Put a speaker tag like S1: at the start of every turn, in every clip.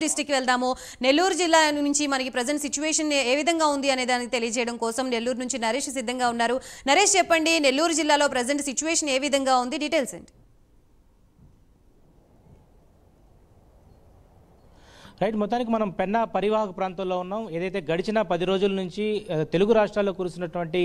S1: District వెళ్దాము. నెల్లూరు జిల్లా నుంచి మనకి ప్రెజెంట్ సిచ్యువేషన్ ఏ విధంగా ఉంది అనే దాన్ని తెలియజేయడం కోసం నెల్లూరు నుంచి నరేష్ సిద్ధంగా ఉన్నారు. నరేష్ చెప్పండి, నెల్లూరు జిల్లాలో ప్రెజెంట్ సిచ్యువేషన్ ఏ విధంగా ఉంది, డీటెయిల్స్ ఏంటి?
S2: రైట్, మొత్తానికి మనం పెన్నా పరివాహక ప్రాంతంలో ఉన్నాం. ఏదైతే గడిచిన 10 రోజుల నుంచి తెలుగు రాష్ట్రాల్లో కురిసినటువంటి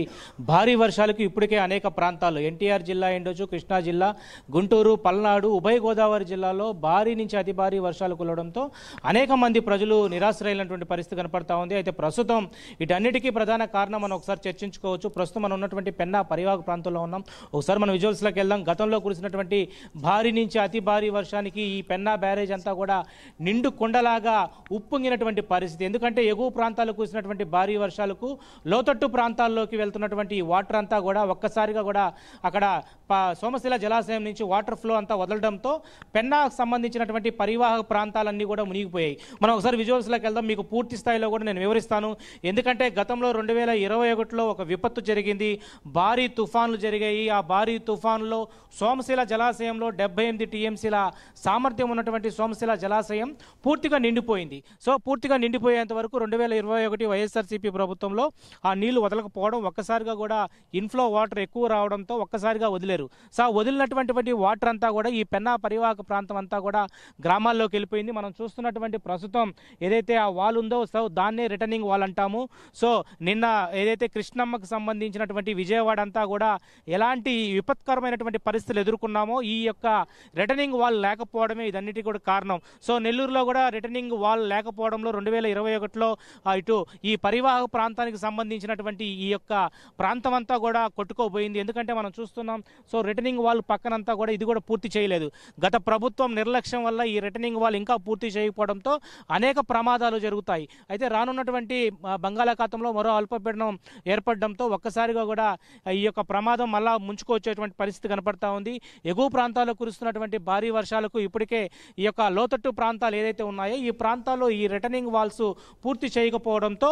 S2: భారీ వర్షాలకు ఇప్పటికే అనేక ప్రాంతాల్లో ఎన్టీఆర్ జిల్లా ఉండొచ్చు, కృష్ణా జిల్లా, గుంటూరు, పల్నాడు, ఉభయ గోదావరి జిల్లాలో భారీ నుంచి అతి భారీ వర్షాలు కురవడంతో అనేక మంది ప్రజలు నిరాశ్రయులైనటువంటి పరిస్థితి కనపడతా ఉంది. అయితే ప్రస్తుతం వీటన్నిటికీ ప్రధాన కారణం మనం ఒకసారి చర్చించుకోవచ్చు. ప్రస్తుతం మనం ఉన్నటువంటి పెన్నా పరివాహక ప్రాంతంలో ఉన్నాం. ఒకసారి మనం విజువల్స్లోకి వెళ్దాం. గతంలో కురిసినటువంటి భారీ నుంచి అతి భారీ వర్షానికి ఈ పెన్నా బ్యారేజ్ అంతా కూడా నిండు కొండలాగా ఉప్పొంగినటువంటి పరిస్థితి. ఎందుకంటే ఎగువ ప్రాంతాలకు కురిసినటువంటి భారీ వర్షాలకు లోతట్టు ప్రాంతాల్లోకి వెళ్తున్నటువంటి వాటర్ అంతా కూడా ఒక్కసారిగా కూడా అక్కడ సోమశిల జలాశయం నుంచి వాటర్ ఫ్లో అంతా వదలడంతో పెన్నాకు సంబంధించినటువంటి పరివాహక ప్రాంతాలన్నీ కూడా మునిగిపోయాయి. మనం ఒకసారి విజువల్స్లోకి వెళ్దాం. మీకు పూర్తి స్థాయిలో కూడా నేను వివరిస్తాను. ఎందుకంటే గతంలో 2021లో ఒక విపత్తు జరిగింది, భారీ తుఫాన్లు జరిగాయి. ఆ భారీ తుఫాన్లో సోమశిల జలాశయంలో 78 టీఎంసీల సామర్థ్యం ఉన్నటువంటి సోమశిల జలాశయం పూర్తిగా నిండిపోయింది. సో పూర్తిగా నిండిపోయేంత వరకు 2021 వైఎస్ఆర్సీపీ ప్రభుత్వంలో ఆ నీళ్లు వదలకపోవడం, ఒక్కసారిగా కూడా ఇన్ఫ్లో వాటర్ ఎక్కువ రావడంతో ఒక్కసారిగా వదిలేరు. సో వదిలినటువంటి వాటర్ అంతా కూడా ఈ పెన్నా పరివాహక ప్రాంతం అంతా కూడా గ్రామాల్లోకి వెళ్ళిపోయింది. మనం చూస్తున్నటువంటి ప్రస్తుతం ఏదైతే ఆ వాల్ ఉందో సో దాన్నే రిటర్నింగ్ వాల్ అంటాము. సో నిన్న ఏదైతే కృష్ణమ్మకు సంబంధించినటువంటి విజయవాడ అంతా కూడా ఎలాంటి విపత్కరమైనటువంటి పరిస్థితులు ఎదుర్కొన్నామో ఈ యొక్క రిటర్నింగ్ వాల్ లేకపోవడమే ఇదన్నిటి కూడా కారణం. సో నెల్లూరులో కూడా రిటర్నింగ్ వాల్ లేకపోవడంలో 2021లో ఇటు ఈ పరివాహక ప్రాంతానికి సంబంధించినటువంటి ఈ యొక్క ప్రాంతం అంతా కూడా కొట్టుకోబోయింది. ఎందుకంటే మనం చూస్తున్నాం, సో రిటర్నింగ్ వాల్ పక్కనంతా కూడా ఇది కూడా పూర్తి చేయలేదు. గత ప్రభుత్వం నిర్లక్ష్యం వల్ల ఈ రిటర్నింగ్ వాల్ ఇంకా పూర్తి చేయకపోవడంతో అనేక ప్రమాదాలు జరుగుతాయి. అయితే రానున్నటువంటి బంగాళాఖాతంలో మరో అల్పపీడనం ఏర్పడడంతో ఒక్కసారిగా కూడా ఈ యొక్క ప్రమాదం మళ్ళా ముంచుకొచ్చేటువంటి పరిస్థితి కనపడతా ఉంది. ఎగువ ప్రాంతాల్లో కురుస్తున్నటువంటి భారీ వర్షాలకు ఇప్పటికే ఈ యొక్క లోతట్టు ప్రాంతాలు ఏదైతే ఉన్నాయో ఈ ప్రాంతాల్లో ఈ రిటర్నింగ్ వాల్స్ పూర్తి చేయకపోవడంతో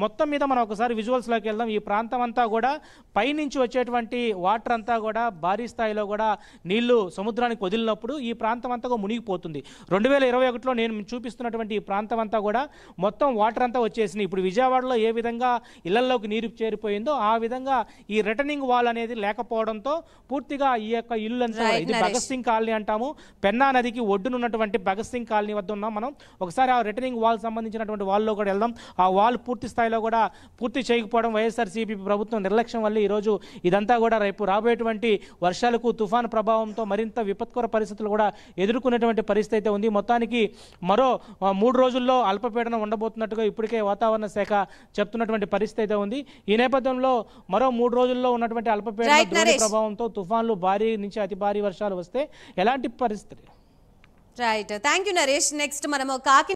S2: మొత్తం మీద మనం ఒకసారి విజువల్స్లోకి వెళ్దాం. ఈ ప్రాంతం అంతా కూడా పైనుంచి వచ్చేటువంటి వాటర్ అంతా కూడా భారీ స్థాయిలో కూడా నీళ్లు సముద్రానికి వదిలినప్పుడు ఈ ప్రాంతం అంతా మునిగిపోతుంది. 2021లో నేను చూపిస్తున్నటువంటి ఈ ప్రాంతం అంతా కూడా మొత్తం వాటర్ అంతా వచ్చేసింది. ఇప్పుడు విజయవాడలో ఏ విధంగా ఇళ్లలోకి నీరు చేరిపోయిందో ఆ విధంగా ఈ రిటర్నింగ్ వాల్ అనేది లేకపోవడంతో పూర్తిగా ఈ యొక్క ఇల్లు అంతా ఇది భగత్ సింగ్ కాలనీ అంటాము. పెన్నా నదికి ఒడ్డునున్నటువంటి భగత్ సింగ్ కాలనీ వద్ద ఉన్నాం మనం. ఒకసారి ఆ రిటర్నింగ్ వాల్ సంబంధించినటువంటి వాల్లో కూడా వెళ్దాం. ఆ వాల్ పూర్తి స్థాయిలో కూడా పూర్తి చేయకపోవడం వైఎస్ఆర్సీపీ ప్రభుత్వం నిర్లక్ష్యం వల్ల ఈరోజు ఇదంతా కూడా రేపు రాబోయేటువంటి వర్షాలకు తుఫాను ప్రభావంతో మరింత విపత్కర పరిస్థితులు కూడా ఎదుర్కొనేటువంటి పరిస్థితి అయితే ఉంది. మొత్తానికి మరో 3 రోజుల్లో అల్పపీడనం ఉండబోతున్నట్టుగా ఇప్పటికే వాతావరణ శాఖ చెప్తున్నటువంటి పరిస్థితి అయితే ఉంది. ఈ నేపథ్యంలో మరో 3 రోజుల్లో ఉన్నటువంటి అల్పపీడన ప్రభావంతో తుఫాన్లు భారీ నుంచి అతి భారీ వర్షాలు వస్తే ఎలాంటి పరిస్థితి?
S1: Right, thank you Naresh. Next మనము కాకి